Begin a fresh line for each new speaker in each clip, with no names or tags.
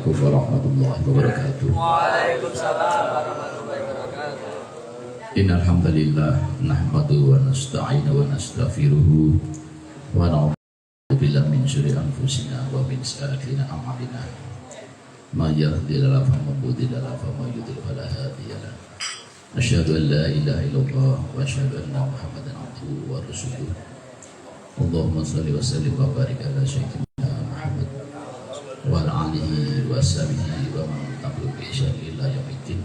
Assalamualaikum warahmatullahi wabarakatuh.
Waalaikumsalam warahmatullahi wabarakatuh.
Innal hamdalillah nahmaduhu wa nasta'inu wa nastaghfiruhu wa na'udzu billahi min syururi anfusina wa min sayyiati a'malina. May yahdihillahu fala mudilla lahu wa may yudlil fala hadiya lahu. Asyhadu an la ilaha illallah wa asyhadu anna Muhammadan abduhu wa rasuluh. Allahumma shalli wa sallim wa barik ala sayyidina Muhammad wa ala alihi wa sahbihi wa man tabi'ahum bi ihsan ila yaumiddin.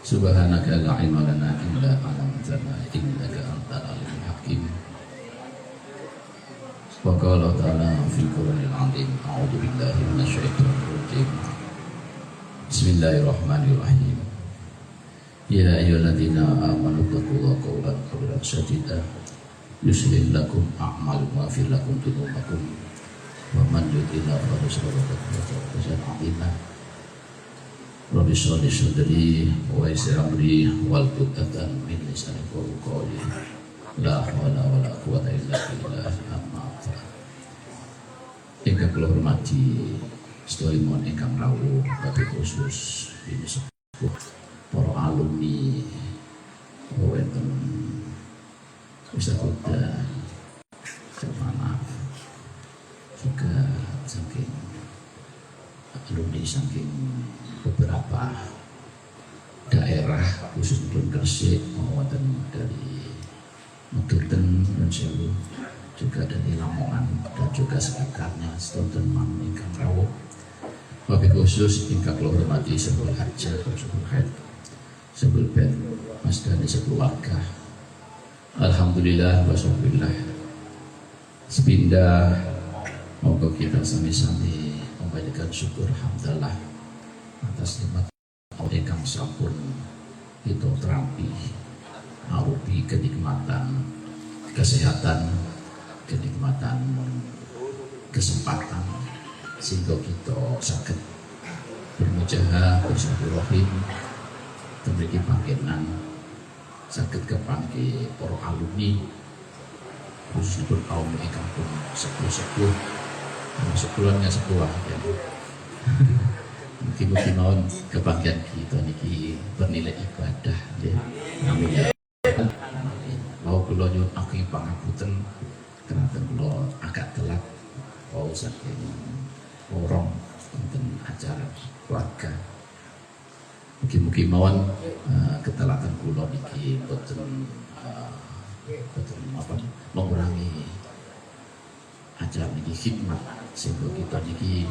Subhanaka la ilma lana illa ma 'allamtana innaka antal alimul hakim. Wa qala ta'ala fil Qur'anil 'azim a'udzu billahi minasy syaithanir rajim. Bismillahirrahmanirrahim. Ya ayyuhalladzina amanu taqullaha qawlan sadida yuslih lakum a'malakum wa yaghfir lakum dhunubakum wa man yuti'illah faqad faza fawzan 'azima. Rabbi shrah li sadri wa yassir amri wahlul 'uqdatam min lisani yafqahu qawli. La haula wala quwwata illa billah. Amma ba'd. Ingkang kula hormati sedaya ingkang rawuh kabeh khusus ini sepuh para alumni wonten Wisata Maaf juga saking alumni saking beberapa daerah khususnya Gresik maupun dari Medan dan Solo, juga dari Lamongan dan juga sekitarnya setonton ingkang rawuh. Wabil khusus ingkang kula hormati sebelum harja sebelum haid sebelum ben Mas Dani sekeluarga. Alhamdulillah wasyukurillah. Sepindah monggo kita sami-sami membacakan syukur hamdalah atas nikmat Allah ingkang sampun kita terampi arupi kenikmatan kesehatan, kenikmatan kesempatan sehingga kita saged bermujaha bersilaturahim memiliki panggilan saged kepanggih para alumni khususipun kaum ingkang pun sepuh-sepuh sepulannya sepuh ya. Mungkin mawon kebanggaan kita niki bernilai ibadah ya. Amin ya. Mau kula nyuwun agung pangapunten kenaten kula agak telat wau saking orang wonten acara keluarga. Mugi-mugi mawon ketelatan kula niki boten mengurangi acara niki khidmat sehingga kita niki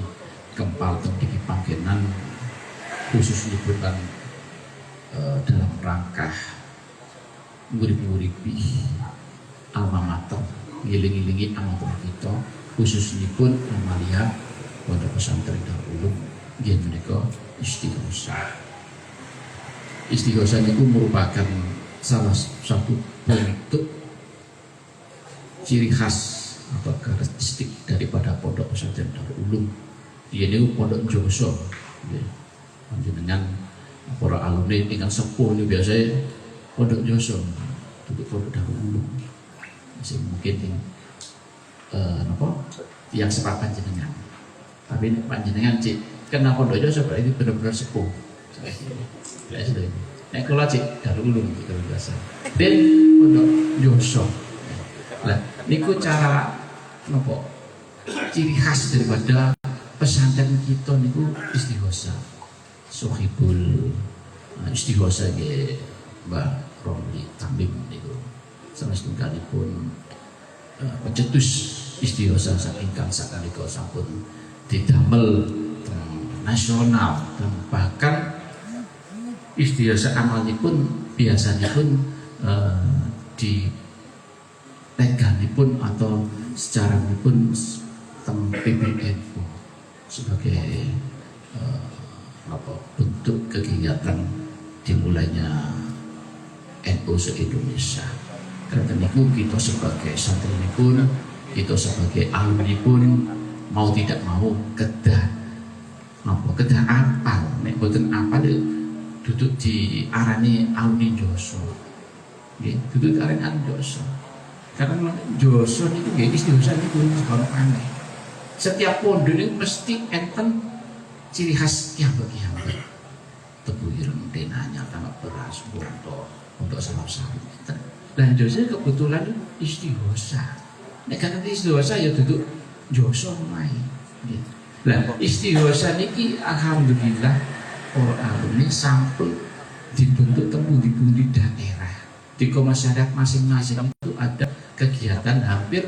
kempal niki panggenan khusus liputan dalam rangka nguripi alma mater ngiling-ilingi amatur kita khususnya pun Amalia Pondok Pesantren Darul Ulum nggih menika istighosah. Istighosah itu merupakan salah satu bentuk ciri khas atau karakteristik daripada Pondok Pesantren Darul Ulum. Ini pondok Joso, dengan para alumni ingkang sepuh ini biasanya pondok Joso, untuk pondok Darul Ulum. Masih mungkin yang sepapan jenengan. Tapi panjenengan cik kena pondok Joso berarti benar-benar sepuh. Nek kula cik Darul Ulum itu biasa. Dan pondok Joso. Nah, niku cara nopo ciri khas daripada pesantren kita niku istighosah. Sohibul istighosah ge Mbah Romli Tamim niku. Salah setunggalipun pencetus istighosah saking kang sakalika sampun didamel nasional dan bahkan istighosah amalipun biasanipun diteganipun atau secara pun PBNU sebagai bentuk kegiatan dimulainya NU se-Indonesia. Karena niku kita sebagai santri pun, kita sebagai alumni pun mau tidak mau kedah apal, nek boten apal duduk di arane alumni Joso. Nggih, duduk di arane alumni Joso. Karena Joso niku nggih istighosah niku sekolah aneh. Setiap pondok ini mesti enten ciri khas kiambek tebu ireng denanya tanah beras untuk sawah-sawah. Dan Jose kebetulan istighosa. Nek kan istighosa ya duduk joso mai. Lah istighosa niki alhamdulillah orang ini sampun dibentuk temu di daerah. Di masyarakat masing-masing itu ada kegiatan hampir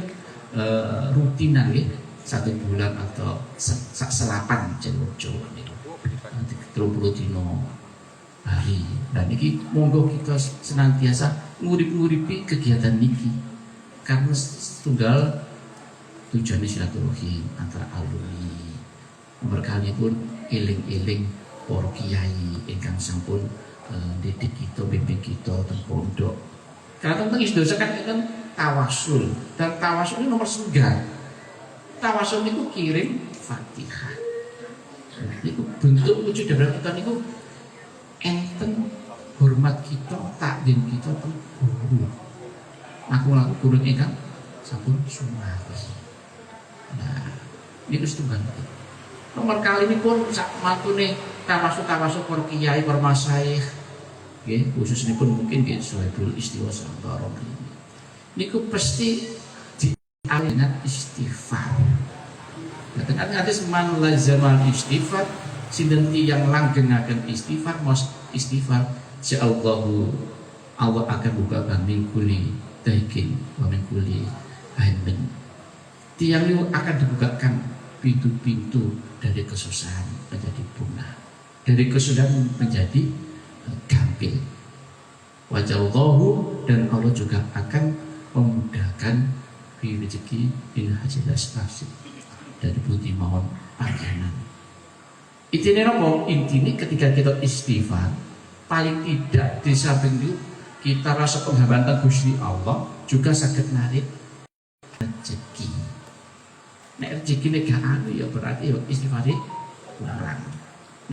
rutinan ya, 1 bulan atau selapan Jawa itu. 30 dino hari. Dan ini monggo kita senantiasa ngurip-nguripi kegiatan niki karena tunggal tujuannya silaturahim antara alumni berkali pun eling-eling para kiai ingkang sampun didik kita bimbing kita teng pondok. Karena tentang istidosa kan tawasul dan tawasul ini nomor 9. Tawasul itu kirim Fatihah. Itu bentuk wujud dari kita niku enten hormat kita, takdim kita ke guru. Aku guru ingkang sampun sumari. Nah, ini wis tunggal. Nomor kali ini pun sak matune tawasul para kiai, para masyayikh. Nggih, khusus ini pun mungkin nggih Sohibul Istighosah Barok ini. Niku pasti diawali dengan istighfar. Nah, dengan hadis man lazamal istighfar sinten yang langgengaken istighfar mos istighfar insyaallah Allah akan bukakan min kulli daikin wa min kulli hammin. Tiang itu akan dibukakan pintu-pintu dari kesusahan menjadi bunga, dari kesusahan menjadi gampil. Wajallahu dan Allah juga akan memudahkan rezeki bin hajilas nasib dari putih mawon panggilan. Intinya apa? Intinya ketika kita istighfar, paling tidak di samping itu kita rasa penghambatan Gusti Allah juga sakit narik rezeki. Nek rezeki ini gak anu ya berarti ya istighfar kurang.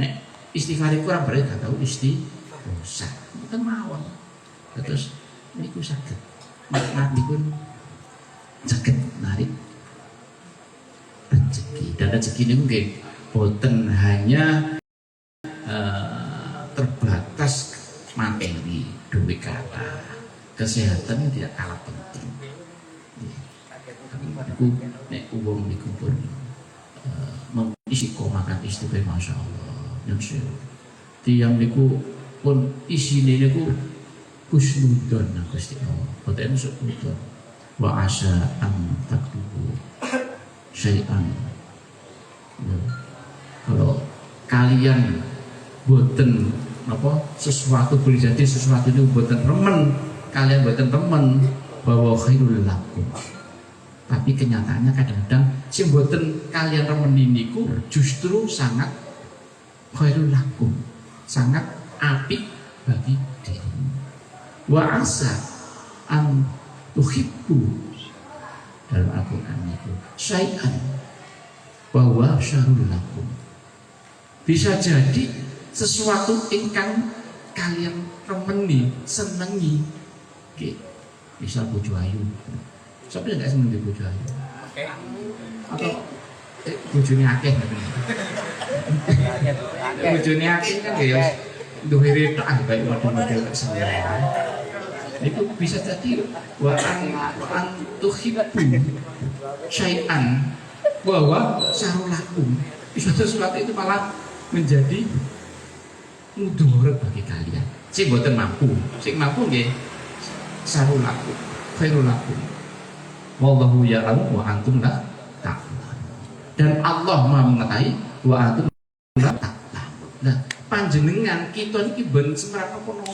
Nek istighfar kurang berarti gak tahu istighosah. Itu mawon. Terus ini ku sakit. Makna ini pun sakit narik rezeki. Dan rezeki ini mungkin boten hanya terbatas materi, duit kata, kesehatan tidak kalah penting. Aku nek uang dikumpul mengisi makan istiqomah masya Allah. Yang tiang niku pun isine niku kusnudon Gusti Allah. Boten sukudon. Wa asa an taktubu syai'an. Kalau kalian boten apa sesuatu boleh jadi sesuatu itu boten remen, kalian boten remen bahwa khairul lakum. Tapi kenyataannya kadang-kadang sing boten kalian remen niku justru sangat khairul lakum, sangat apik bagi diri. Wa asa an tuhibbu dalam Al-Quran itu syai'an bahwa syarul lakum. Bisa jadi sesuatu ingkang kalian remeni, senengi. Oke. Misal bojo ayu. Siapa yang enggak seneng bojo ayu? Oke. Atau bojone akeh. Bojone akeh kan ya duwe tok bae model-model kok sendiri. Itu bisa jadi wa tuhibbu syai'an bahwa syarulakum bisa sesuatu itu malah menjadi mudarat bagi kalian. Sing boten mampu, sing mampu nggih syarulakum khairulakum. Wallahu ya'lamu wa antum la ta'lamun. Dan Allah Maha mengetahui wa antum la ta'lamun. Nah, panjenengan kita niki ben semrat apa-apa.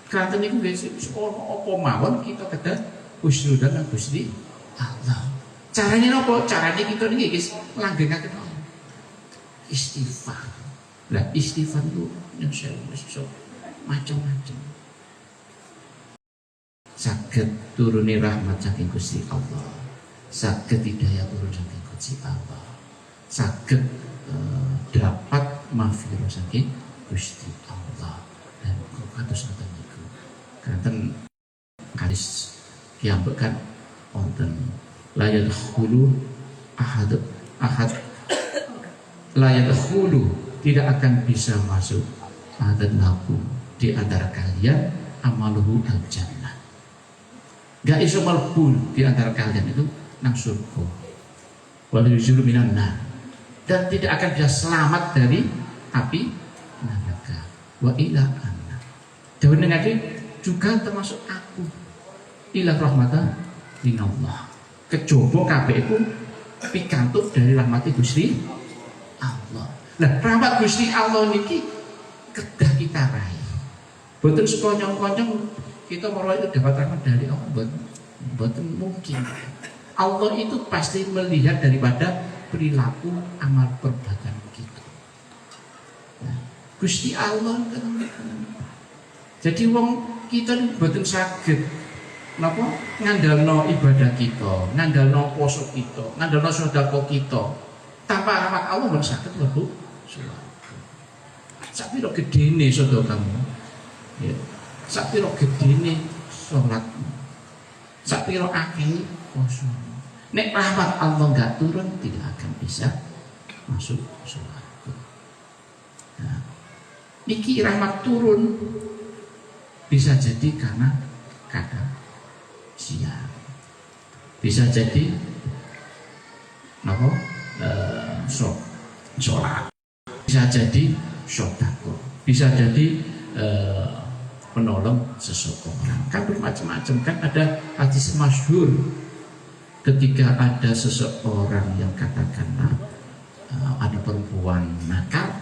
Kanten niku nggih apa mawon kita kedah husnudzon lan Gusti Allah. Caranya apa? Caranya kita niki guys langgengaken istighfar. Lah istighfar itu yang saya macam-macam. Saged turuni rahmat saking Gusti Allah. Saged hidayah turun saking Gusti Allah. Saged dapat maghfirah saking Gusti Allah. Dan kados ngoten niku. Kanten kalis kiambekan wonten la yadkhulu ahad la yadkhulu, tidak akan bisa masuk lakum di antara kalian amaluhu al jannah. Gak iso mlebu di antara kalian itu nang surga. Wal yuzulu minan nar, dan tidak akan bisa selamat dari api neraka. Wa ila anna, jawab lagi juga termasuk aku ila rahmatan minallah, kejobo kabeh iku pikantuk dari rahmat Gusti Allah. Nah, rahmat Gusti Allah niki kedah kita raih. Boten sekonyong-konyong kita mau itu dapat rahmat dari Allah, boten mungkin. Allah itu pasti melihat daripada perilaku amal perbuatan kita. Nah, Gusti Allah kan. Jadi wong kita boten saged napa ngandalno ibadah kita, ngandalno poso kita, ngandalno sedekah kita. Tanpa rahmat Allah boten saged mlebu swarga. Sapiro gedene sedekahmu. Ya. Sapiro gedene salatmu. Sapiro akeh posomu. Nek rahmat Allah enggak turun, tidak akan bisa masuk surga. Nah, niki rahmat turun bisa jadi karena kadang siang, bisa jadi sholat, bisa jadi sodako, bisa jadi menolong seseorang. Kan bermacam-macam. Kan ada hadis masyhur ketika ada seseorang yang katakanlah ada perempuan nakal,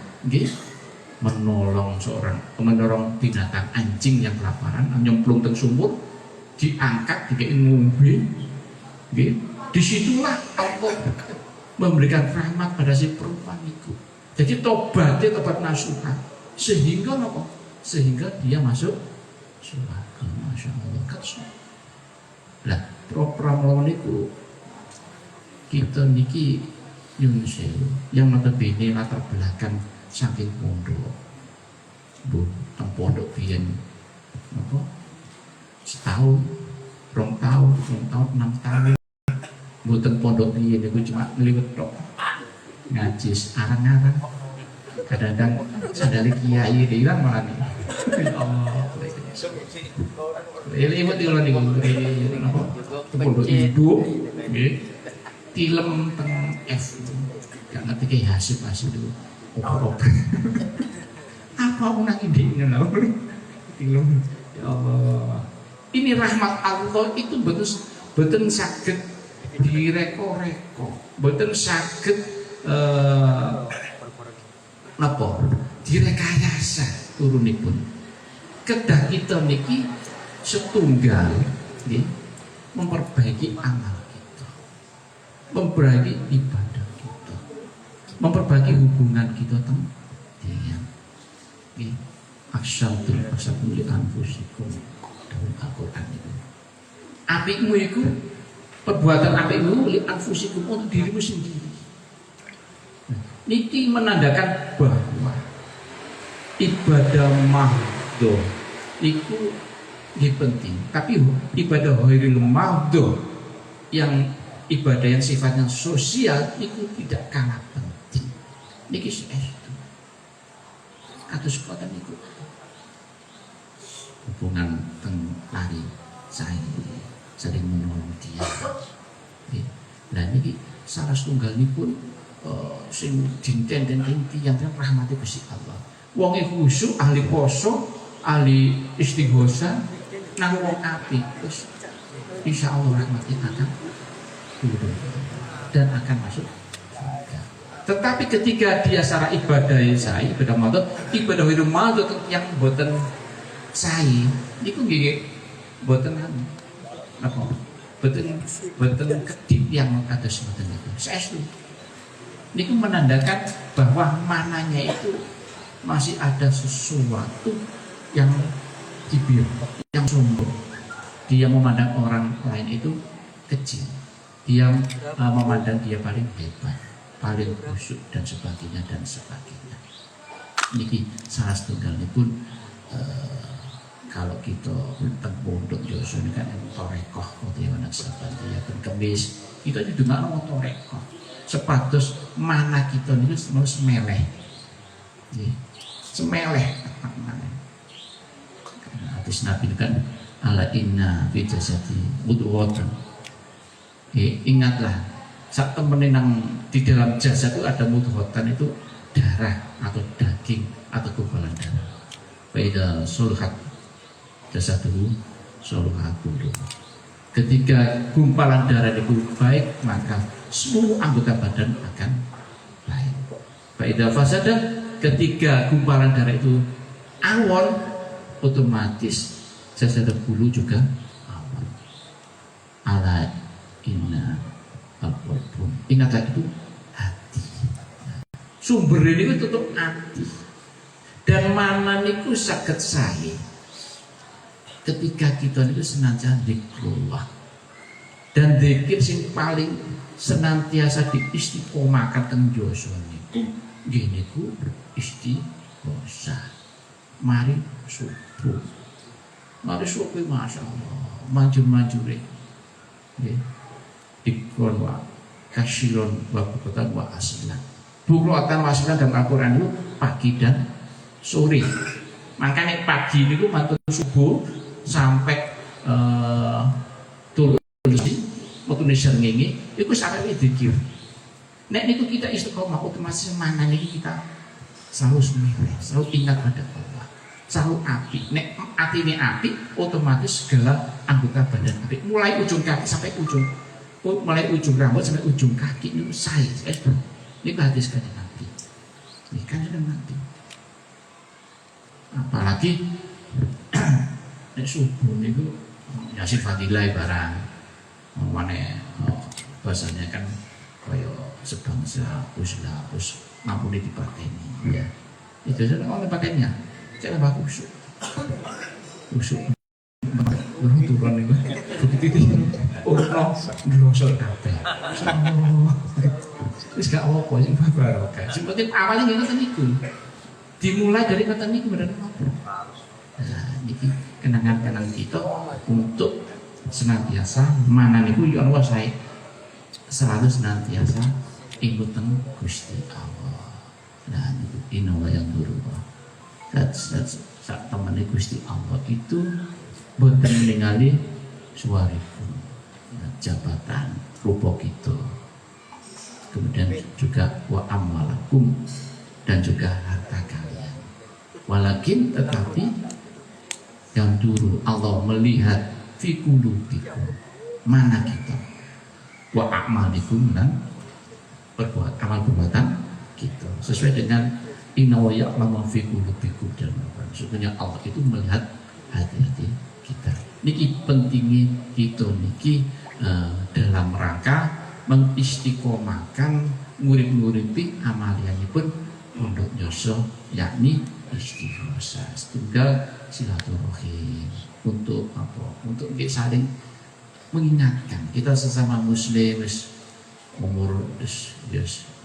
menolong binatang anjing yang kelaparan, nyemplung teng sumur, diangkat dikei ngombe, disitulah Allah memberikan rahmat pada si perempuan itu. Jadi tobatnya tobat nasuha, sehingga apa? Sehingga dia masuk surga. Masya Allah. Lah program lawan itu kita niki Yunus yang notabene latar belakang saking pondok, teng pondok biyen apa? Setahun, 2 tahun, 6 tahun. Mboten pondok piye niku cuma ngliwet tok. Ngaji arang-arang. Kadang-kadang sadari kiai ilang malah nih. Allah. Ini imut kula niku napa? Pondok hidup nggih. Tilem teng F. Gak ngerti ki hasib dulu. Apa nang ide ngono. Tilem ya Allah. Ini rahmat Allah itu betul saged direko-reko, betul saged direkayasa turunipun. Kedah kita niki setunggal nggih memperbaiki amal kita, memperbaiki ibadah kita, memperbaiki hubungan kita dengan nggih aksyadul li anfusikum. Al-Quran itu. Apikmu itu, perbuatan apikmu li anfusikum, untuk dirimu sendiri. Niki menandakan bahwa ibadah mahdhah itu penting. Tapi ibadah ghairil mahdhah yang ibadah yang sifatnya sosial itu tidak kalah penting. Niki itu. Kados koten niku. Hubungan teng lari saya sering menolong dia. Nah ini salah setunggal ini pun sing dinten dan inti yang rahmati Gusti Allah. Wong khusyuk, ahli poso, ahli istighosah, nang wong apik, terus insya Allah rahmatnya akan turun dan akan masuk surga. Tetapi ketika dia secara ibadah ibadah mahdhah yang boten saya niku nggih boten apa boten kedip yang kados boten niku. Saestu niku menandakan bahwa mananya itu masih ada sesuatu yang kibir, yang sombong. Dia memandang orang lain itu kecil. Dia memandang dia paling hebat, paling khusyuk dan sebagainya dan sebagainya. Niki salah setunggalipun kalau kita tentang pondok Joso ini kan torekoh, waktu yang anak sahabat dia berkemis, kita juga nggak mau torekoh. sepatus mana kita niku mau semeleh. Nggih. Semeleh mana. Hadis Nabi kan ala inna fi jasadi mudghatan. Ingatlah saat temen nang di dalam jasad itu ada mudghatan itu darah atau daging atau gumpalan darah. Faida sulhat jasad dulu sulhat dulu. Ketika gumpalan darah itu baik maka seluruh anggota badan akan baik. Faida fasada ketika gumpalan darah itu awon otomatis jasad bulu juga awon. Ala inna al-qalbun. Ingatlah itu hati. Sumber ini itu tutup hati. Dan mana niku saged sae ketika kita niku senantiasa zikrullah. Dan zikir sing paling senantiasa diistiqomahkan teng dosa niku nggih niku istighosah. Mari subuh. Mari subuh masyaallah. Manjur-manjure. Nggih. Dikon wa kasiron wa bukutan wa aslan. Bukutan wa aslan dalam Al-Qur'an itu pagi dan sore. Makanya pagi niku mantun subuh sampai turun metune srengenge iku sampai zikir. Nek niku kita istiqomah otomatis mana niki kita selalu semere, selalu ingat pada Allah. Selalu api. Nek atine api otomatis segala anggota badan api. Mulai ujung kaki sampai ujung rambut sampai ujung kaki niku sae. Niku hadis kanjeng Nabi. Ini kanjeng Nabi. Apalagi nek subuh niku yasin fadilah barang mana bahasanya kan kaya sebangsa uslah us mampu dipateni ya itu saja oleh pakainya cara bagus usuk belum turun niku begitu ono glosor kabeh wis gak apa sing barokah sing penting awalnya ngoten niku dimulai dari kata niku bener apa. Nah, niki kenangan-kenangan kita untuk senantiasa mana niku ya Allah saya selalu senantiasa ingat teng Gusti Allah. Nah, niku inawa yang dulu. Saat temani Gusti Allah itu boten ningali suaripun jabatan rupa kita. Kemudian juga wa amwalakum dan juga harta kalian. Walakin tetapi yang dulu Allah melihat fi qulubikum mana kita wa a'malikum dan amal perbuatan kita sesuai dengan inna wa ya'lamu fi qulubikum dan sebenarnya Allah itu melihat hati-hati kita. Niki pentingnya kita niki dalam rangka mengistiqomahkan murid-muripi amalianipun untuk nyoso yakni istighosah tunggal silaturahim untuk apa? Untuk saling mengingatkan kita sesama muslim umur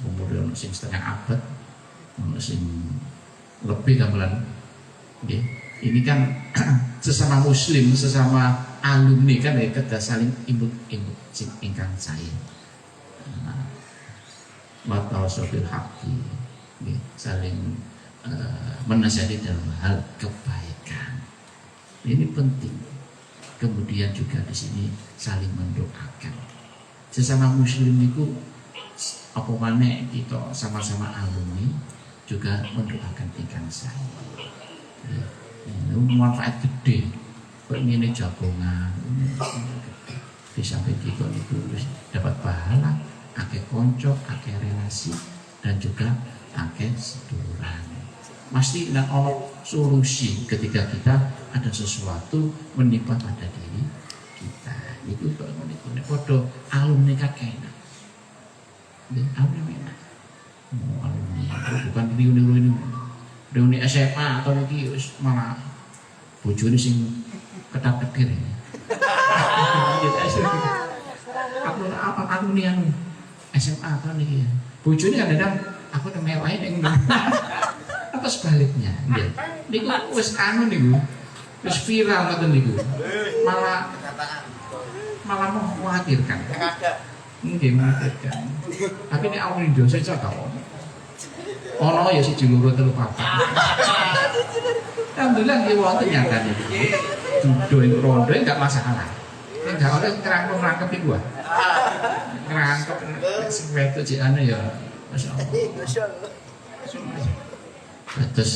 umur sing setengah abad sing lebih gamelan ini kan sesama muslim sesama alumni kan ya kita saling imbut sing ingkang sae wa tawassul haqqi saling menasihati dalam hal kebaikan. Ini penting. Kemudian juga di sini saling mendoakan. Sesama muslim itu apa maneh kita sama-sama alumni juga mendoakan tingkah saya. Ini manfaat gede. Kok ini jagongan. Di samping kita itu dapat pahala, akeh konco, akeh relasi dan juga akeh seduluran. Pasti tidak ada solusi ketika kita ada sesuatu menimpa pada diri kita. Itu kalau menikah foto alumni kakek, alumni alumni bukan reuni SMA atau lagi malah bojone sing ketak-ketir. Aku nih SMA atau nih bojone kadang aku udah mewahin yang atau sebaliknya ya niku wis anu niku wis viral ngoten niku malah mengkhawatirkan Nggih menakutkan. Tapi nek awak ning dosa cocok kok. Ono ya siji loro telu papat. Alhamdulillah nggih wonten nyatane iki. Dudo ing rondo enggak masalah. Nek gak oleh ngerangkep iku wae. Ngerangkep sing wedok jek anu ya masyaallah. Terus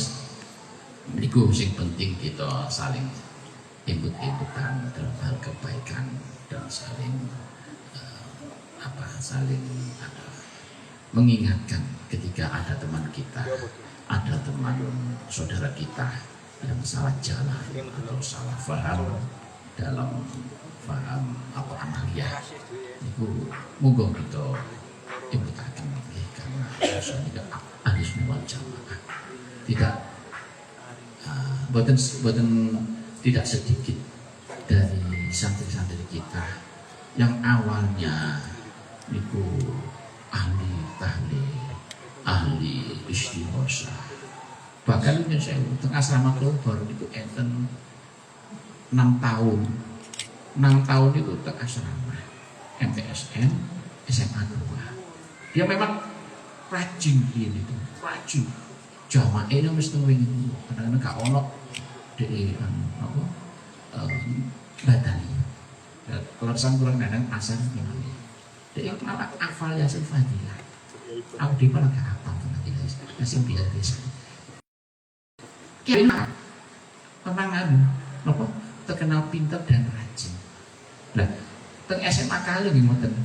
niku sing penting kita saling input-inputan dalam hal kebaikan dan saling saling mengingatkan ketika ada teman kita, ada teman saudara kita yang salah jalan atau salah faham dalam faham apa amalia. Itu moga kita inputaken karena ini ahli sunnah wal jamaah tidak tidak sedikit dari santri-santri kita yang awalnya itu ahli tahlil, ahli istighosa. Bahkan saya tengah asrama Klobar itu enten 6 tahun. 6 tahun itu tengah asrama MTSN SMA 2. Dia memang rajin ini tuh, rajin. Jamaah ini mesti wingi kadang-kadang gak ono dhek apa badani. Kalau kurang kadang asal ini. Dia malah hafal Yasin Fadilah. Aku di mana gak hafal Yasin biasa. Kira penangan, apa terkenal pintar dan rajin. Lah, teng SMA kali ngoten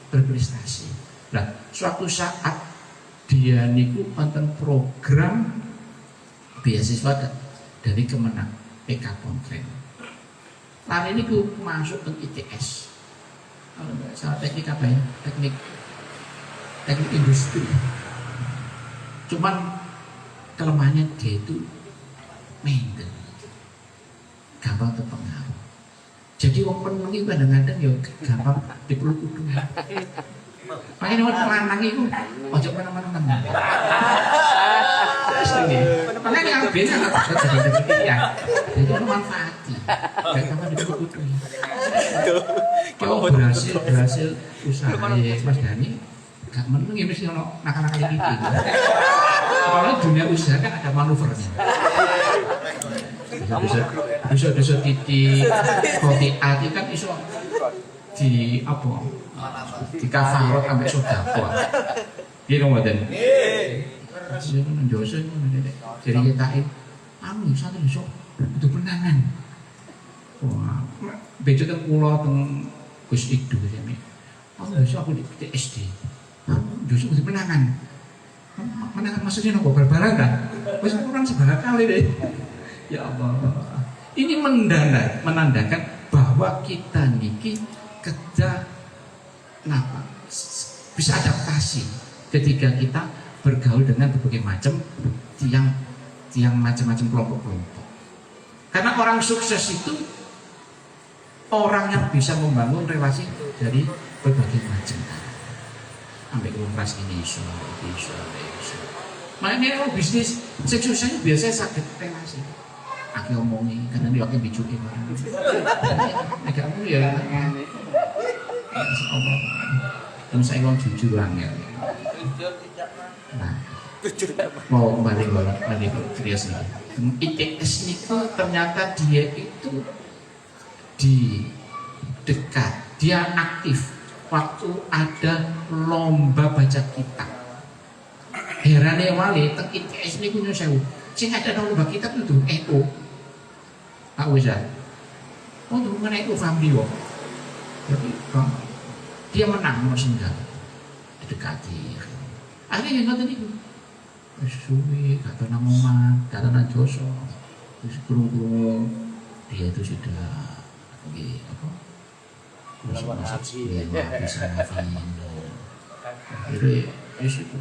berprestasi. Lah, suatu saat dia niku wonten program beasiswa dari Kemenang PK Pontren. Lari niku masuk ke ITS. Kalau nggak salah teknik apa ya? Teknik industri. Cuman kelemahannya dia itu mendel, gampang terpengaruh. Jadi wong peneng itu kadang-kadang ya gampang dipeluk kudu. Makanya wong lanang itu ojo meneng-meneng. Terus ini, makanya yang biasa jadi demikian. Jadi itu manfaati. Gak gampang dipeluk kudu. Kalau berhasil usaha Mas Dhani gak meneng ya mesti ono nakal-nakal iki. Kalau dunia usaha kan ada manuvernya. Bisa titik roti ati kan iso di apa? Di kafarot sampai sedekah. Nggih ngoten. Nggih. Njoso jadi kita anu satu iso itu penangan. Wah, bejo teng kula teng Gus Idu jane. Besok aku di SD. Njoso kudu penangan. Menangan maksudnya nopo barbaran kan? Wis kurang sebarang kali deh. Ya Allah. Ini menandakan bahwa kita niki kerja bisa adaptasi ketika kita bergaul dengan berbagai macam tiang macam-macam kelompok-kelompok. Karena orang sukses itu orang yang bisa membangun relasi dari berbagai macam. Sampai kelas ini iso. Makanya kalau bisnis sukses biasanya sakit relasi. Aku ngomongi karena dia pakai bijuke barang. Nek kamu ya Allah. Dan saya ngomong jujur angel. Nah, mau kembali ke serius nih. ITS itu ternyata dia itu di dekat, dia aktif waktu ada lomba baca kitab. Herane wali teng ITS niku nyuwun sewu. Sing ada lomba kitab itu EO. Pak Wizar. Oh, itu mengenai itu family wong. Jadi dia menang nomor 9. Didekati. Akhirnya ngoten niku. Wis suwi gak ana omah, gak ana joso. Wis krungu dia itu sudah apa? Bisa ngafin. Jadi itu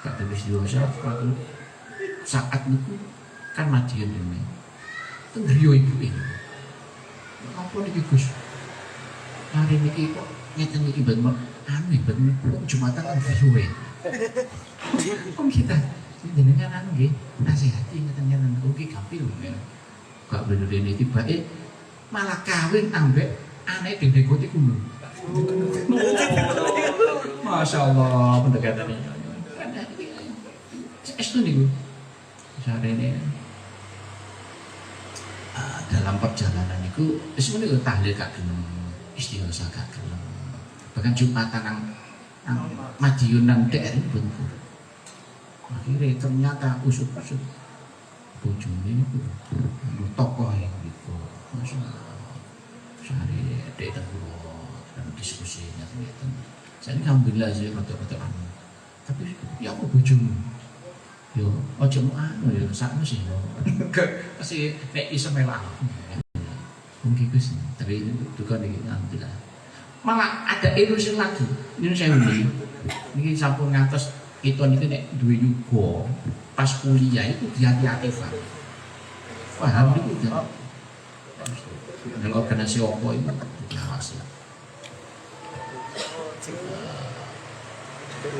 gak ada joso saat itu kan mati ini. Tenggriyo ibu ini. Apa niki Gus? Hari niki kok ngeten iki ben aneh ben Jumatan kan video. Om kita jenengan anu nggih nasihati ngeten-ngeten iki gampil lho. Gak bener dene tibake malah kawin ambek anake dhewe kote kulo. Masya Allah pendekatannya. Itu nih misalnya ini dalam perjalanan itu sebenarnya tahlil gak gelem, istighosa gak gelem. Bahkan Jumatan nang Madiun nang daerah Bengkulu. Akhirnya ternyata usut-usut bojone itu tokoh yang gitu. Masya Allah. Sehari ada dan diskusinya ternyata. Saya ini alhamdulillah sih rata-rata anu. Tapi ya aku bojomu. Yo, ojo anu ya sakno sih. Masih nek iso melak. Mungkin Gus. Tapi juga nih alhamdulillah. Malah ada ilusi lagi. Ini saya undi. Niki sampun ngantos kita niki nek duwe yuga pas kuliah itu hati-hati Pak. Paham niku kan. Dalam organisasi apa itu diawasi.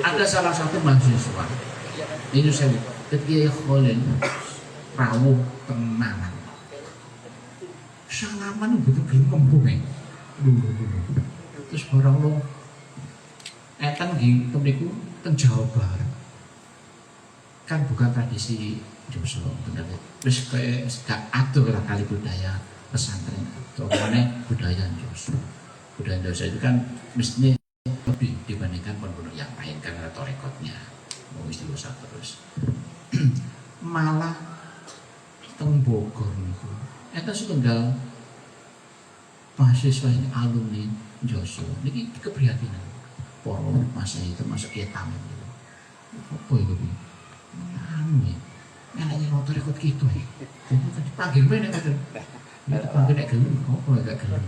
Ada salah satu mahasiswa ini saya ketika Khalil rawuh tenangan salaman betul-betul ngembung terus barang lo eten di tembiku teng Jawa Barat kan bukan tradisi Joso bener terus kayak gak atur lah kali budaya pesantren soalnya budaya Joso itu kan mestinya lebih dibandingkan pondok yang lain karena torekotnya mau istighosah terus malah teng Bogor niku eta setunggal mahasiswa ini alumni Joso niki keprihatinan para masa itu termasuk ya tamu gitu apa itu bi anu ya enaknya mau torekot gitu ya jadi panggil mana kan panggil nek gelem apa gak gelem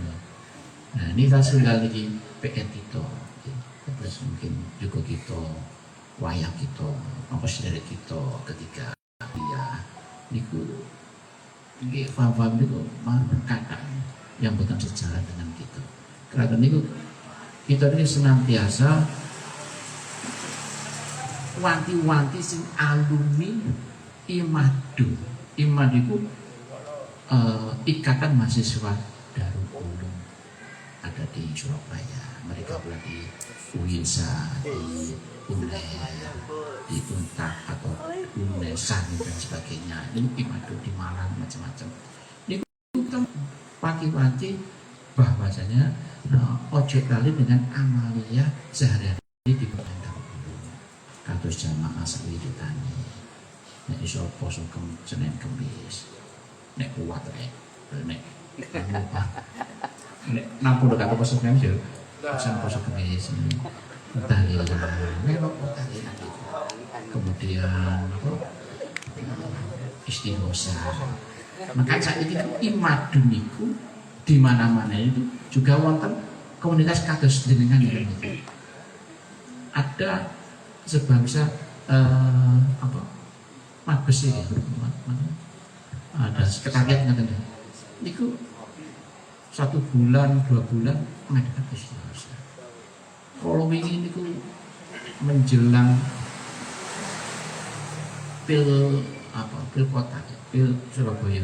nah ini hasil niki PN itu terus mungkin juga kita wayang kita apa sedherek kita ketika dia niku nggih paham niku kata yang bukan sejalan dengan kita karena niku kita ini senantiasa wanti-wanti sing alumni Imadu iku ikatan mahasiswa Darul Ulum ada di Surabaya mereka pula di Uinsa, di Uner, di Untak atau Unesan dan sebagainya. Ini Imadu di Malang macam-macam. Ini kita wanti-wanti bahwasanya ojo kali dengan amalia sehari-hari di Bandar kados jamaah sawi ditani. Nek iso poso Senin Kamis. Nek kuat rek. Nek nampun dekat poso Kamis yo. Pesan poso Kamis tahlil melok tahlil kemudian apa istighosa maka saat itu Imadu niku di mana-mana itu juga wonten komunitas kados jenengan itu ada sebangsa apa mabes ya ada sekretariat ngaten niku 1 bulan 2 bulan mengadakan istighosa. Kalau ini niku menjelang pil kota, pil Surabaya.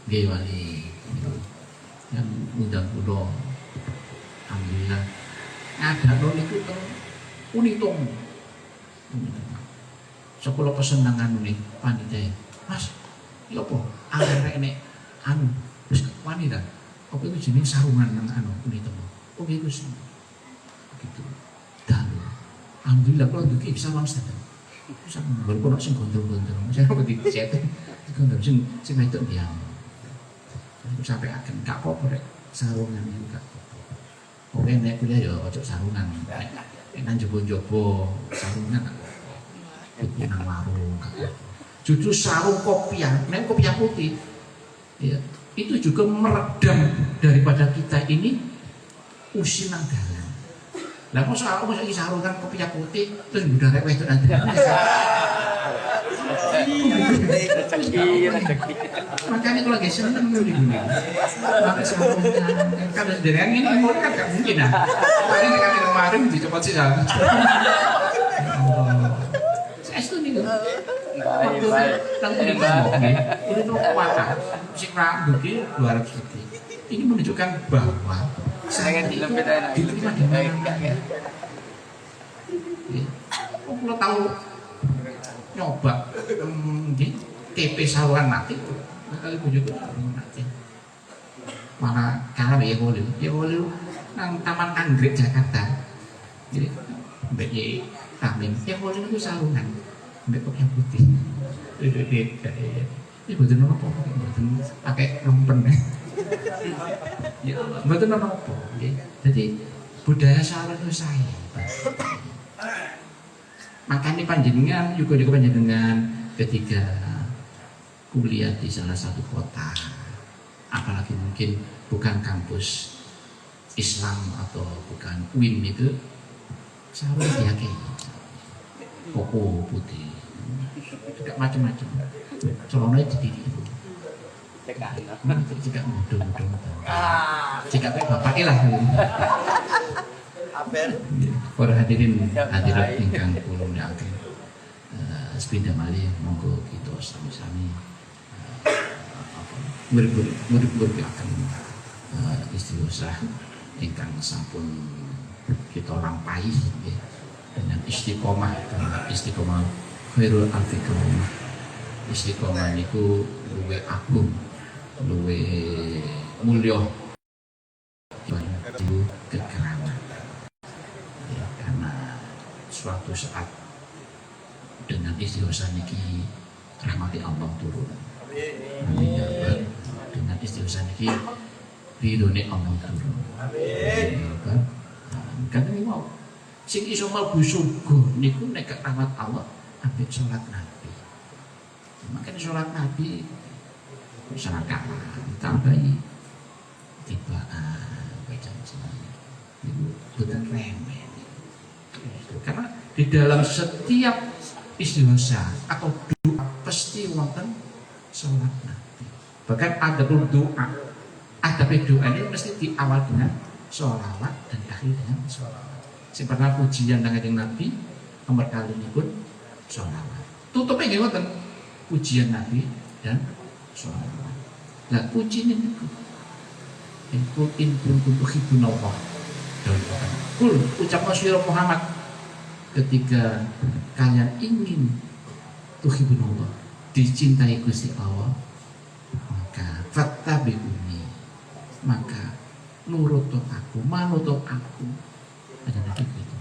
Nggih wali yang undang kula. Alhamdulillah. Ngadakno niku teng Unitung. Sekolah pesenangan nih panitia. Mas, ya apa? Arek nek anu wis wanita. Apa itu jenis sarungan nang anu Unitung. Oh gitu sih, gitu. Dan alhamdulillah kalau duki bisa langsung saja. Bisa berkonak sing gondrong-gondrong. Saya mau dicetak, gondrong sing itu dia. Sampai akan gak apa-apa rek sarungan itu gak apa-apa. Oke nek kuliah ya ojo sarungan. Nek nang jobo-jobo sarungan gak apa-apa. Itu nang warung gak apa-apa. Justru sarung kopiah, nek kopiah putih, ya itu juga meredam daripada kita ini usinan dalan. Lah kok soal mesti sarungan kopiah putih terus budal rek wedok nanti. Makanya kalau lagi seneng tuh diguna. Maka sarungan kalau dereng ini mau kan gak mungkin ah. Paling kan kemarin dicopot sih aku. Saya itu nih. Ini tuh kuat. Si rambut ini 200 detik. Ini menunjukkan bahwa
Saya kan dilempit aja.
Dilempit di mana? Kalau tahu nyoba di TP saluran mati kali bujuk mati mana kalah ya boleh nang Taman Anggrek Jakarta jadi BY Tamin ya boleh itu saluran mbak kok yang putih ini betul apa betul pakai rompen ya betul apa jadi budaya saluran itu saya makanya panjenengan juga panjenengan ketika kuliah di salah satu kota, apalagi mungkin bukan kampus Islam atau bukan UIN itu, seharusnya dia kayak koko putih, juga macam-macam, celana jadi itu, jika mudah-mudah, jika kayak bapaknya lah. Para hadirin hadirat ingkang kula mulyakaken sepindah malih monggo kita sami-sami murid-murid istighosah ingkang sampun kita lampahi dengan istiqomah khairul anfiqah. Istiqomah niku luwih agung, luwih mulya kekeraman. Suatu saat dengan istighosah niki rahmati Allah turun. Amin ya Rabbal. Dengan istighosah niki ridhone Allah turun. Amin ya Rabbal. Karena ini mau sing iso mlebu surga niku nek rahmat Allah ambek salat Nabi. Makanya salat Nabi sangat kalah tambahi tibaan bacaan semuanya. Itu betul remeh. Karena di dalam setiap istighosah atau doa pasti wonten salat Nabi. Bahkan ada doa, doa ini mesti diawal dengan sholawat dan akhir dengan sholawat. Seperti pujian dengan Nabi nomor kali ini pun sholawat. Tutupnya nggih wonten pujian Nabi dan sholawat. Nah pujian ini in kuntum tuhibbunallah. Kul ucapkan sira Muhammad ketika kalian ingin tuhibbunallah dicintai Gusti Allah maka fattabi'uni maka nurut aku manut aku ada Nabi gitu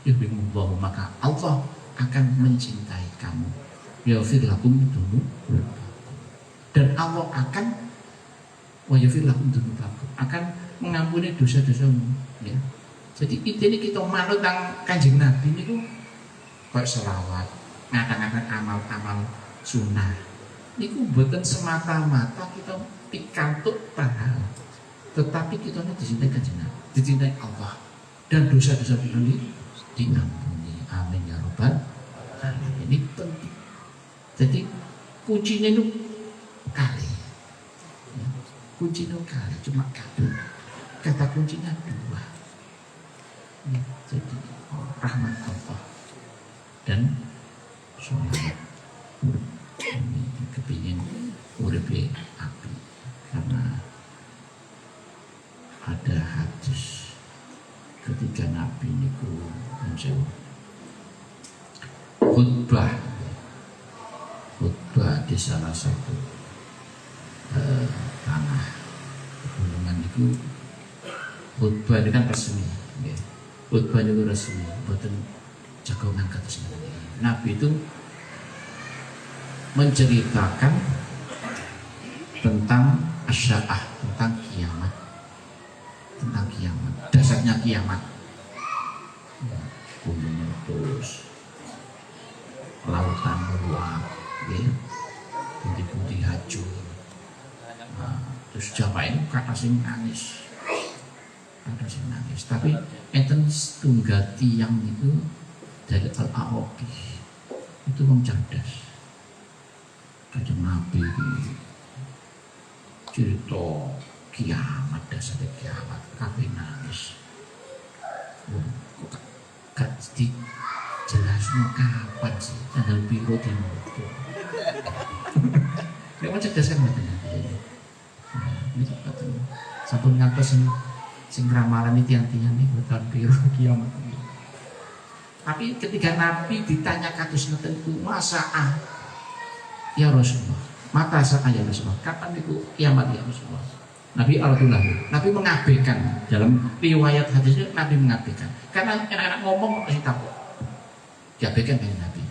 yuhibbunallah maka Allah akan mencintai kamu yaghfir lakum dzunubakum dan Allah akan wa yaghfir lakum dzunubakum akan mengampuni dosa-dosamu ya. Jadi ini kita manut nang Kanjeng Nabi niku kayak selawat, ngata-ngata amal-amal sunnah. Niku mboten semata-mata kita pikantuk pahala. Tetapi kita dicintai Kanjeng Nabi, dicintai Allah dan dosa-dosa kita ini diampuni. Amin ya Rabbal alamin. Ini penting. Jadi kuncinya itu kali. Ya, kuncinya kali, cuma satu. Kata kuncinya dua. Ya, jadi rahmat Allah dan sholat ini kepingin uripe api karena ada hadis ketika Nabi niku menjawab khutbah di salah satu tanah pegunungan itu khutbah ini kan resmi ya. Khutbah itu resmi, buatan jagongan kata sebenarnya. Nabi itu menceritakan tentang asya'ah, tentang kiamat, dasarnya kiamat. Bumi meletus, lautan meluap, ya, putih-putih hancur. Nah, terus Japain kata sing nangis. Ada sing nangis, tapi enten setunggal tiang itu dari Al-Arabi itu wong cerdas. Kanjeng Nabi cerita kiamat, dasar kiamat, kabeh nangis. Kok gak dijelasno kapan sih tanggal piro dino itu. Nek wong cerdas kan ngoten. Nah, itu sampun ngantos
Sing ramalan iki tiang-tiang niku tahun piro kiamat. Tapi ketika Nabi ditanya kados ngeten iku, masa ya Rasulullah, mata saya ya Rasulullah, kapan itu kiamat ya Rasulullah? Nabi Al-Quran, Nabi mengabaikan dalam riwayat hadisnya, Nabi mengabaikan karena anak-anak ngomong masih takut, diabaikan dari Nabi.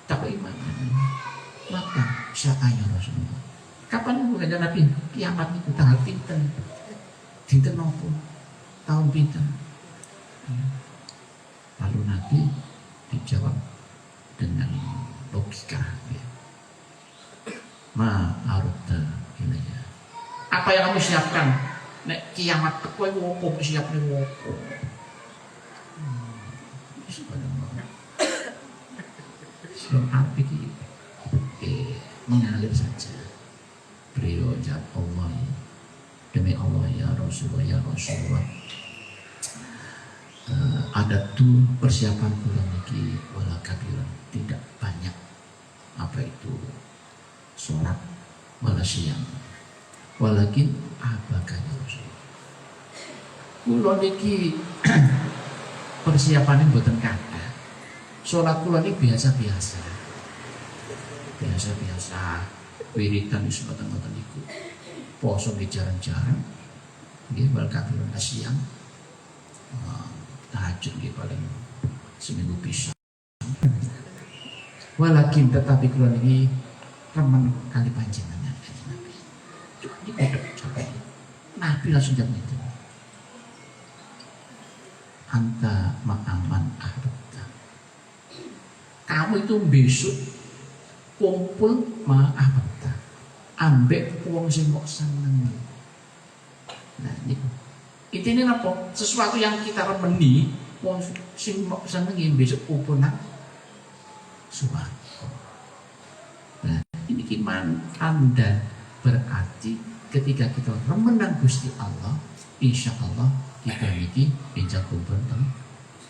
Takut iman, maka saya ya Rasulullah, kapan itu kata Nabi kiamat itu tanggal pinten, dinten nopo, tahun pinten. Lalu Nabi dijawab dengan logika, ya. Ma arda ilayya. Apa yang kamu siapkan? Nek kiamat kowe opo siapne opo? Subhanallah. Sebelum api mengalir saja. Beliau jawab Allah, demi Allah ya Rasulullah, ya Rasulullah. Ada tuh persiapan bulan ini wala kabiran, tidak banyak. Apa itu? Sholat wala siang, walakin abakanya Rasulullah. Kula niki persiapannya mboten kathah. Sholat kula niki biasa-biasa. Wiridan wis mboten-mboten niku. Poso nggih jarang-jarang. Nggih wal kabiran siang. Tahajud nggih paling seminggu bisa. Walakin tetapi kula niki remen kali panjenengan Nabi. Ini kodok capek. Nabi langsung jawab itu. Anta ma'aman ahbabta. Kamu itu besok kumpul ma'ahbabta. Ambek wong sing kok seneng. Nah niku. Intinya apa? Sesuatu yang kita remeni, wong sing kok seneng besok kumpul nang suwarga. Nah, ini iman Anda berarti ketika kita remenang Gusti Allah, insya Allah kita ini bisa kumpul dengan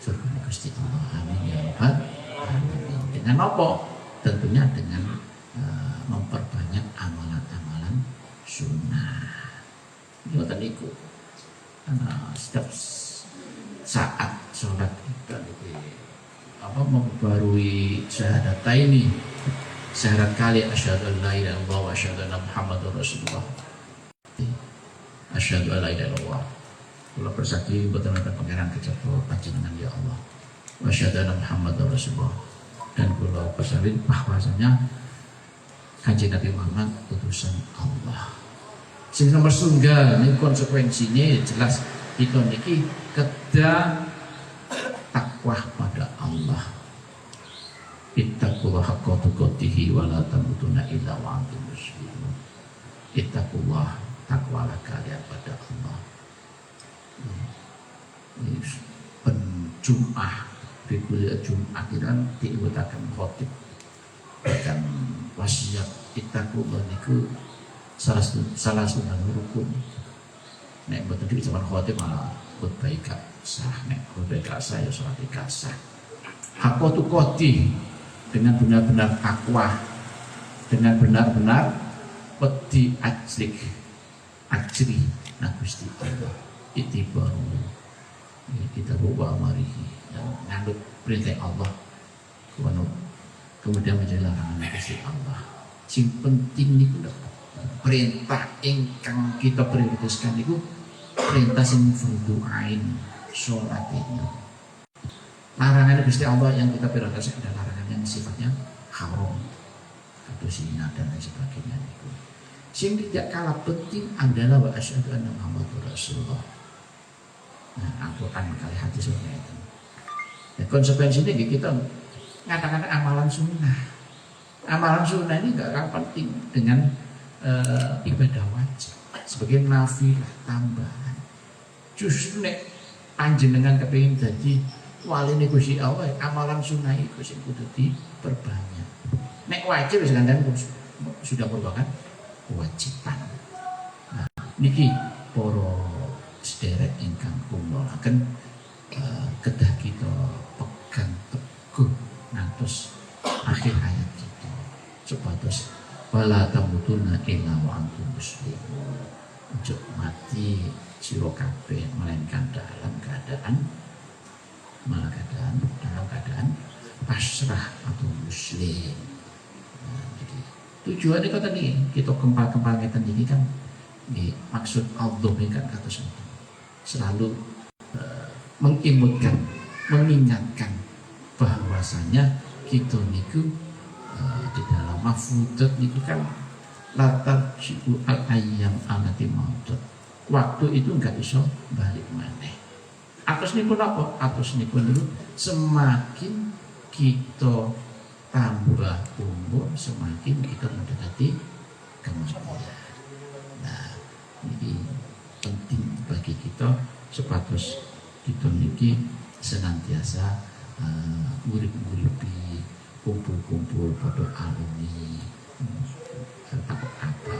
surga Gusti Allah. Amin ya rabbal alamin. Dengan apa? Tentunya dengan memperbanyak amalan-amalan sunnah. Ngoten niku. Setiap saat sholat kita memperbarui syahadataini, syahadat kali asyhadu an la ilaha illallah wa asyhadu anna muhammadar rasulullah. Asyhadu an la ilaha illallah. Kula bersaksi boten wonten pangeran kejaba panjenengan ya Allah. Wa asyhadu anna muhammadar rasulullah. Dan kula bersaksi bahwasanya Kanjeng Nabi Muhammad utusan Allah. Sing nomor setunggal ini konsekuensinya jelas kita niki kedah takwa pada Allah. Ittaqullah haqqa tuqatih wa la tamutunna illa wa antum muslimun. Ittaqullah, takwalah kalian pada Allah. Ini penjum'ah di kuliah Jum'ah kiran diikutakan khotib dan wasiat ittaqullah niku salah satu rukun. Nek betul di zaman khotib malah khutbah gak sah, nek khutbah gak sah ya salat gak sah. Haqqa tuqatih, dengan benar-benar takwa, dengan benar-benar wedi ajri nah Gusti Allah itibaru kita bawa marihi dan ngandut perintah Allah kemudian menjadi larangan Gusti Allah. Sing penting niku perintah ingkang kita prioritaskan niku perintah sing fardhu ain salat ini. Larangan Gusti Allah yang kita prioritaskan adalah larangan yang sifatnya haram atau zina dan lain sebagainya itu. Sing tidak kalah penting adalah wa asyhadu anna muhammadar rasulullah. Nah, Al-Quran kali hadis seperti itu. Ya, konsekuensinya kita ngatakan amalan sunnah. Amalan sunnah ini gak kalah penting dengan ibadah wajib sebagai nafilah tambahan. Justru nek panjenengan kepengin dadi wali nek Gusti Allah, amalan sunnah iku sing kudu diperbanyak. Nek wajib wis kandhane sudah merupakan kewajiban. Nah, niki para sederek ingkang kumulaken kedah kita pegang teguh ngantos akhir hayat kita. Supados wala tamutunna illa wa antum muslimun. ojo mati sira kabeh melainkan dalam keadaan pasrah atau muslim. Nah, jadi tujuannya kata nih kita kempal-kempal ngeten iki kan nggih maksud Allah kan kados selalu mengimutkan, mengingatkan bahwasanya kita niku di dalam mahfudzat niku kan latar siku al ayyam alati mautut. Waktu itu enggak bisa balik maneh. Atus niku napa? Atus niku semakin kita tambah umur, semakin kita mendekati kematian. Nah, ini penting bagi kita sepatus kita niki senantiasa urip-uripi kumpul-kumpul pada alumni takut apa,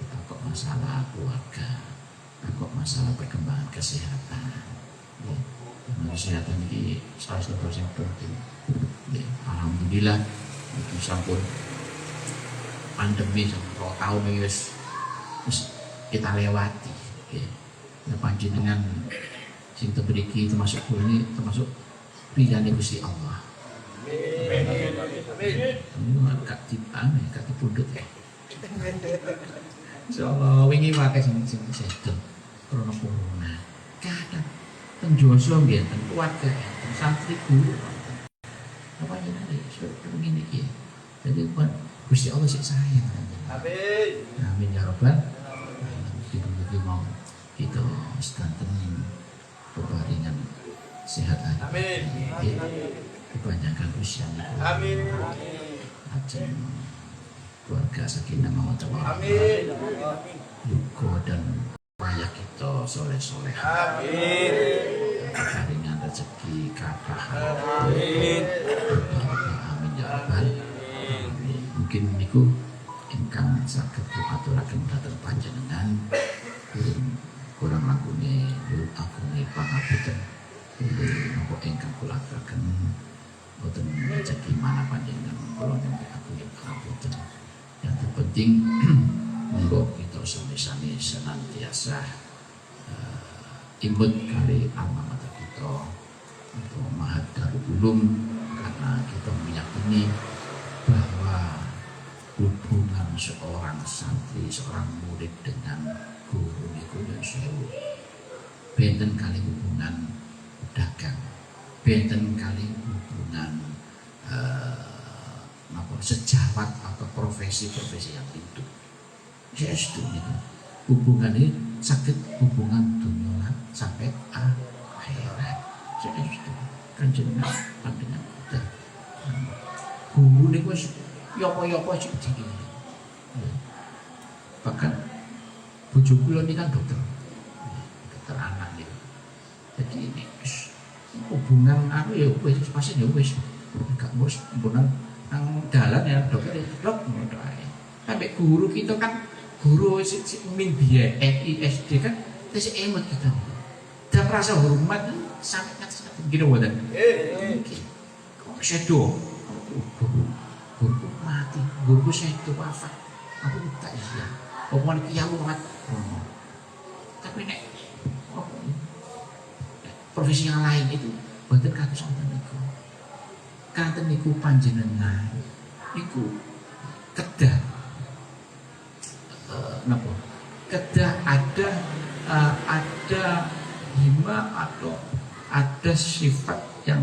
takut masalah keluarga, takut masalah perkembangan kesehatan. Kesehatan ini salah satu yang penting. Alhamdulillah itu sampun pandemi sampai 2 tahun ini wis kita lewati. Ya panjenengan sing tebriki termasuk ini termasuk pilihan Gusti Allah. Amin. Kak dipundhut ya. Insyaallah wingi wae sing sedo krana corona. Kadang penjoso nggih ten keluarga ten santri guru. Apa jenenge begini iki. Jadi bukan Gusti Allah sik sayang.
Amin.
Amin ya rabbal alamin. Mau kita sedanten peparingan sehat aja.
Amin.
Kebanyakan usia.
Amin.
Ajeng keluarga sakinah mawaddah.
Amin.
Yuko dan rakyat kita soleh-soleh.
Amin.
Keparingan rezeki kathah.
Amin.
Amin ya rabbal alamin. Mungkin niku ingkang saged aturaken dhateng panjenengan kurang langkune nyuwun agungé pangapunten napa ingkang kula aturaken boten rezeki mana panjenengan kula nyuwun agungé pangapunten. Yang terpenting monggo kita sami-sami senantiasa imut kali alma mater kita untuk Mahat Darul Ulum, karena kita meyakini bahwa hubungan seorang santri, seorang murid dengan guru niku sewu. Benten kali hubungan dagang, benten kali hubungan sejawat atau profesi-profesi yang itu. Saya setuju itu. Hubungan ini sakit hubungan dunia sampai akhirat. Saya setuju. Kan jenengan pandangan kita. Guru niku yopo-yopo sik iki. Bahkan bojo kula niki kan dokter anak niku. Jadi ini hubungan aku ya wis pasien ya wis gak bos hubungan nang dalan ya dokter dok ngono ae. Sampai guru kita kan guru sik min biye SD kan wis emot kita. Dan rasa hormat sangat gini wadah. Kok sedo guru mati, guru sedo wafat. Aku tak iya. Omongan kiamat. Tapi nek profesi yang lain itu boten kados ngoten niku. Kanten niku panjenengan niku kedah napa? Kedah ada hima atau ada sifat yang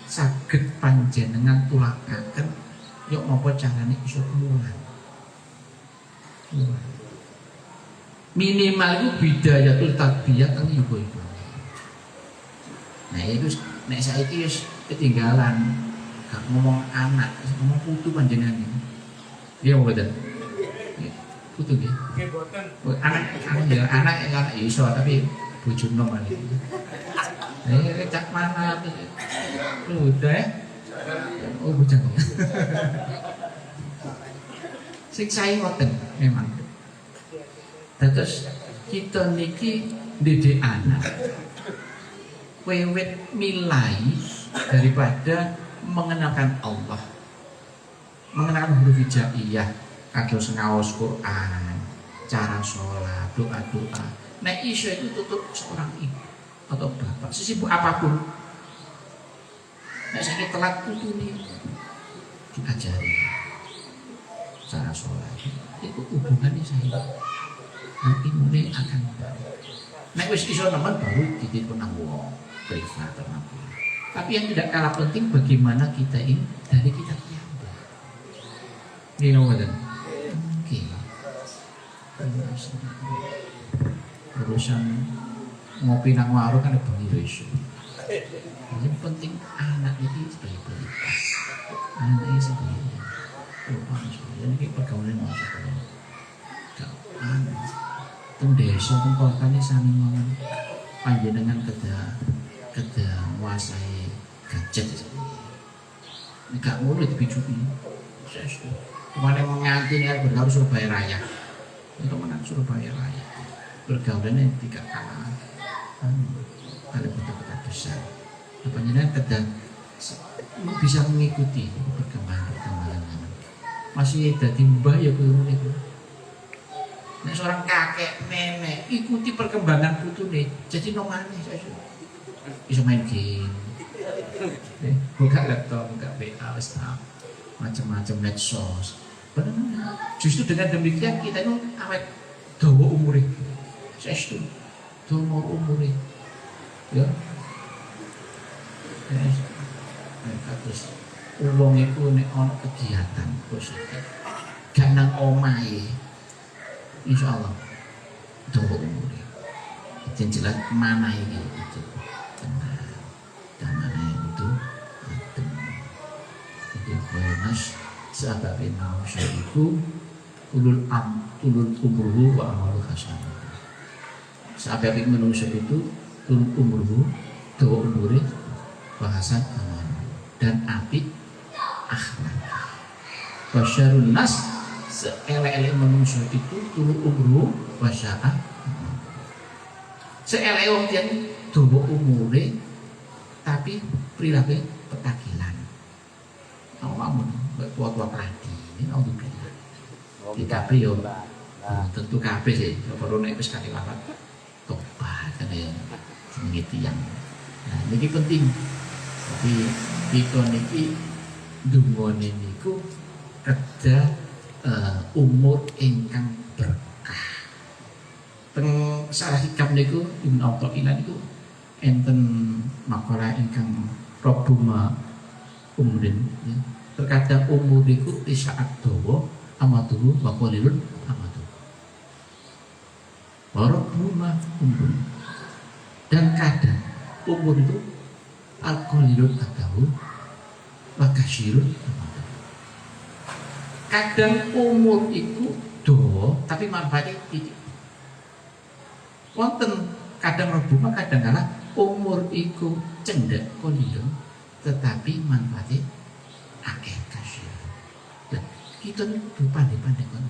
saged panjenengan tulakaken yok napa carane iso mulan. Minimal itu bidayatul tarbiyah kan ibu-ibu. Nah itu nek saiki wis ketinggalan gak ngomong anak, ngomong putu panjenengan iki. Iya mboten? Putu nggih. Nggih mboten. Anak iso tapi bojone malah. Cak mana udah ya? Oh bujang. Sing sae ngoten memang. Terus kita niki didik anak wewet milai daripada mengenalkan Allah, mengenalkan huruf hijaiyah, kados ngaos Quran, cara sholat, doa-doa. Nek iso itu tutup seorang ibu atau bapak, sesibuk apapun. Nek sakit telat putune diajari cara sholat. Itu hubungannya saya. Dan imune akan baik. Nek wis iso nemen baru dititipun nang wong privat atau apa. Tapi yang tidak kalah penting bagaimana kita ini dari kita piyambak. Ini nomor. Oke. Urusan ngopi nang warung kan bengi iso. Yang penting anak ini sebagai prioritas. Anak ini sebagai jadi kayak pergaulan masyarakat. Kawan, teng desa teng kota ini sami mangan panjenengan kedah nguasai gadget ini. Nek ngono dipicuki. Kemana mau nganti nih bergaul Surabaya Raya. Untuk menang Surabaya Raya. Pergaulannya tidak kalah. Ada kota-kota besar. Panjenengan kedah bisa mengikuti perkembangan. Masih dadi mbah ya kuwi niku. Nek seorang kakek, nenek ikuti perkembangan putune, jadi nomane bisa main game. Buka laptop, buka WA, macam-macam medsos. Benar. Justru dengan demikian kita itu awet dawa umure. Sestu. Dawa umure. Ya. Terus wong iku nek ana kegiatan positif gak nang omahe insyaallah dawa umure jen jelas mana iki itu tenang dan mana itu adem jadi khonas sahabat manusia itu ulul umruhu wa amalu hasanah sahabat manusia itu ulul umruhu dawa umure bahasan amal dan apik akhlak. Basyarun nas seelek-elek manusia itu turun umru wasya'ah. Seelek wong yen dawa umure tapi perilaku petakilan. Awamun tua-tua padi ini untuk bilang. Di kabeh yo tentu kabeh sih. Baru nek wis kate lapat tobat kan ya ngiti yang. Nah, ini penting. Tapi kita niki dungane niku kedah umur ingkang berkah. Teng salah hikam niku Ibnu Athaillah niku enten makalah ingkang robuma umurin ya. Terkadang umur niku isaat dawa amatuhu wa qalilun amatuhu. Robuma umur. Dan kadang umur itu al-qalilun atahu wa katsirun amatuhu. Kadang umur itu dawa tapi manfaatnya titik. Wonten kadang rebuma kadang kala umur iku cendek qalilun tetapi manfaatnya akeh kasih. Lah kita kudu pandai-pandai kon.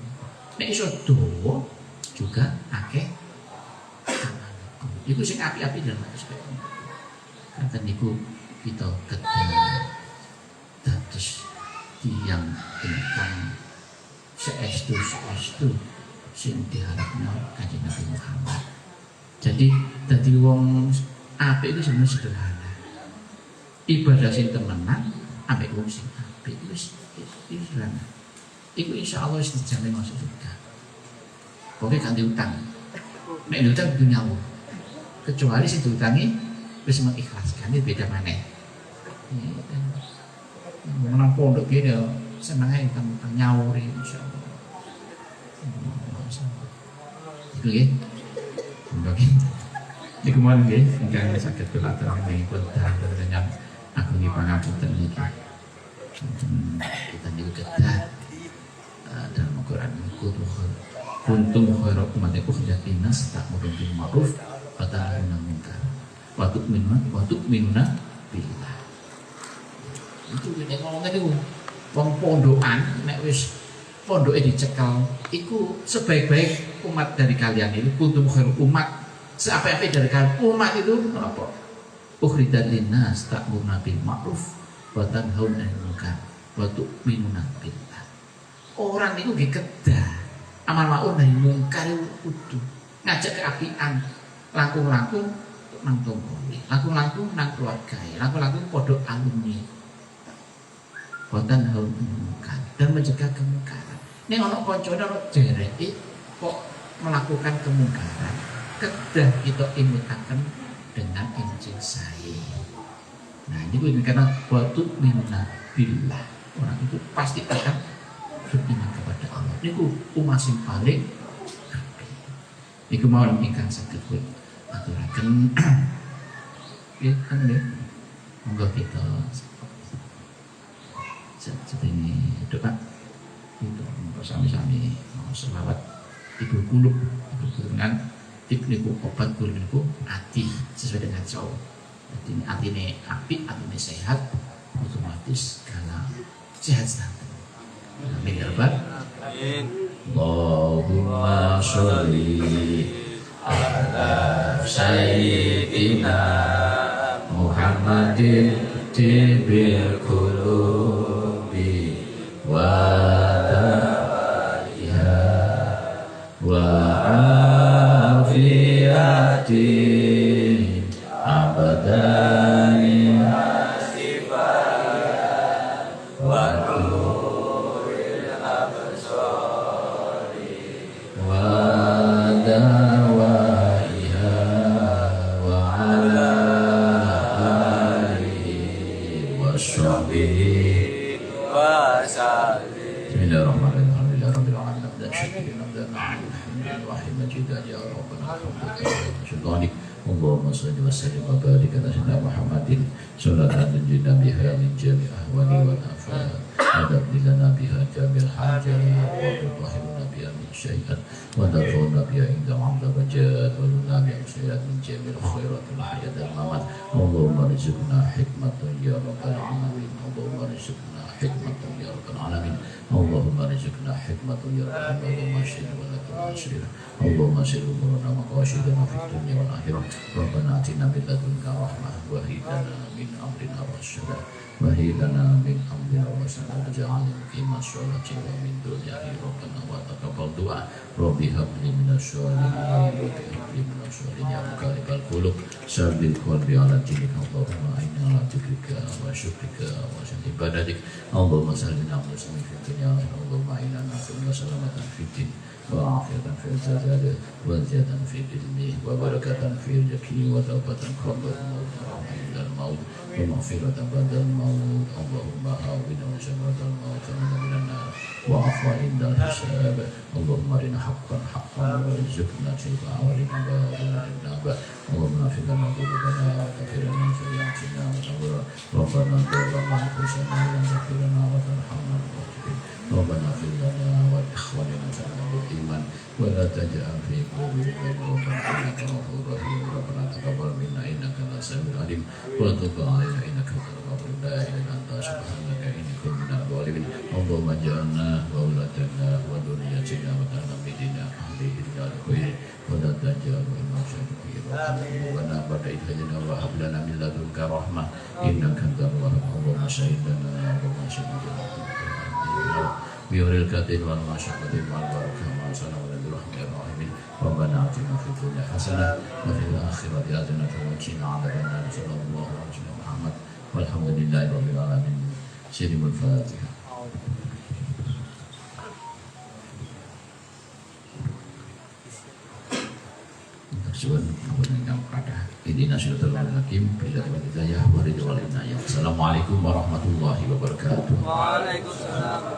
Nek iso dawa juga akeh amal. Iku sing api-api dalam aspek. Kata niku kita kedah dados tiyang ingkang seestu sing diharapno Kanjeng Nabi Muhammad. Jadi dadi wong apik itu sebenarnya sederhana. Ibadah sing temenan ambek wong sing apik wis sederhana. Iku insyaallah wis dijamin masuk surga. Pokoke kan diutang. Nek diutang kudu nyawu. Kecuali sing diutangi wis mengikhlaskan itu beda maneh. Menang pondok gini seneng ae utang nyawu insyaallah. Itu nggih. Oke. Iki kemarin nggih ingkang saged kula aturaken pun dengan aku nggih pangapunten niki. Kita niku kedah dalam Al-Qur'an kuntum khairu ummatin ukhrijat linnas ta'muruna bil ma'ruf wa tanhauna 'anil munkar wa tu'minuna billah. Itu nek ngomong niku wong pondokan nek wis pondoke dicekel iku sebaik-baik umat dari kalian ini kuntum khairu umat seapi-api dari kalian umat itu apa? Ukhrijat linnas ta'muruna bil ma'ruf wa tanhauna 'anil munkar wa tu'minuna billah. Orang itu nggih kedah amal ma'ruf nahi mungkar kudu ngajak keapian, langkung-langkung nang tongkone, langkung-langkung nang keluargae, langkung-langkung padha alumni. Boten haul mungkar dan mencegah kemungkaran. Ning ana kancane ana dereke kok melakukan kemungkaran, kedah kita imutaken dengan injil sae. Nah, ini karena waktu minna billah, orang itu pasti akan beriman kepada Allah. Ini umat sing paling iku mau ingkang saged kuwi aturaken ya kan nih monggo kita sedene doa itu bersama-sama selawat ibu kulub dengan tip niku obat kulub niku ati sesuai dengan cowok. Jadi atine apik, atine sehat, otomatis karena sehat sangat. Amin ya rabbal
Amin.
Allahumma sholli ala sayyidina Muhammadin tibil qulubi wa dawaiha wa afiyatin abadani wa dawaiha wa ala alihi wa sahbihi
Wa salim.
Bismillahirrahmanirrahim. Alhamdulillahirabbil alamin. Dan syukurin alhamdulillahirrahim majidan ya rabbana alhamdulillah. Allahumma shalli wa sallim wa barik ala sayyidina Muhammadin sallallahu alaihi biha min jami' ahwali wal afat. Adab lana biha jamil hajat wa tutahhiruna biha min syai'at wa tarfa'una biha inda 'amda wajad wa lana biha syai'at min jamil khairatil hayat wal mamat. Allahumma rizqna hikmatan ya rabbal alamin. Allahumma rizqna hikmatan ya rabbal alamin. Allahumma rizqna hikmatan ya rabbal alamin. Allahumma sir umurana wa qasidana fid dunya wal akhirah. Rabbana atina min ladunka rahmah wa hib lana min amrina rasyada wa hib lana min amrina rasyada waj'alna muqima sholati wa min dhurriyyati rabbana wa taqabbal du'a. Rabbi hab li minasy sholihin wa hab li minasy sholihin ya muqallibal qulub sabil qalbi ala dinika. Allahumma inna ala dzikrika wa syukrika wa husni ibadatik. Allahumma sallimna wa sallim fid dunya. Allahumma inna nas'aluka salamatan fid din wa afiyatan fil jasad wa ziyadatan fil ilmi wa barakatan fil rizqi wa tawbatan qabla al-maut wa rahmatan al-maut wa maghfiratan ba'da al-maut. Allahumma awina wa syamatan maut minan nar wa afwa inda al-hisab. Allahumma arina haqqan haqqan wa rizqna tilka wa rina ba'da. Allahumma afiqna qulubana wa kafirna sayyi'atina wa tawbana rabbana tawbana anfusana wa zakirna wa tarhamna Rabbana fil lana wa ikhwanina bil iman wa la taj'al fi qulubina ghillan innaka ghafurur rahim. Rabbana taqabbal minna innaka antas samiul alim wa tub 'alaina innaka antal ghafurur rahim. Anta subhanaka inni kuntu minadh dhalimin. Allahumma ja'alna wa auladana wa dhurriyyatina wa tanabidina ahli ilal khair wa la taj'al minna syai'an rabbana ba'da idhina wa hab lana min ladunka rahmah innaka antal wahhab. Allahumma syahidana wa syahidana biuril katin wal masyarakat wal barakah wa salam alaihi rahmin. Rabbana atina fid dunya hasanah wa fil akhirati hasanah wa qina adzabannar. Sallallahu alaihi wasallam Muhammad walhamdulillahi rabbil alamin. Syirimul Fatihah. Tersuun ampun ingkang pada idina siratal mustaqim bila hidayah wa ridwan. Assalamualaikum warahmatullahi wabarakatuh.
Waalaikumsalam.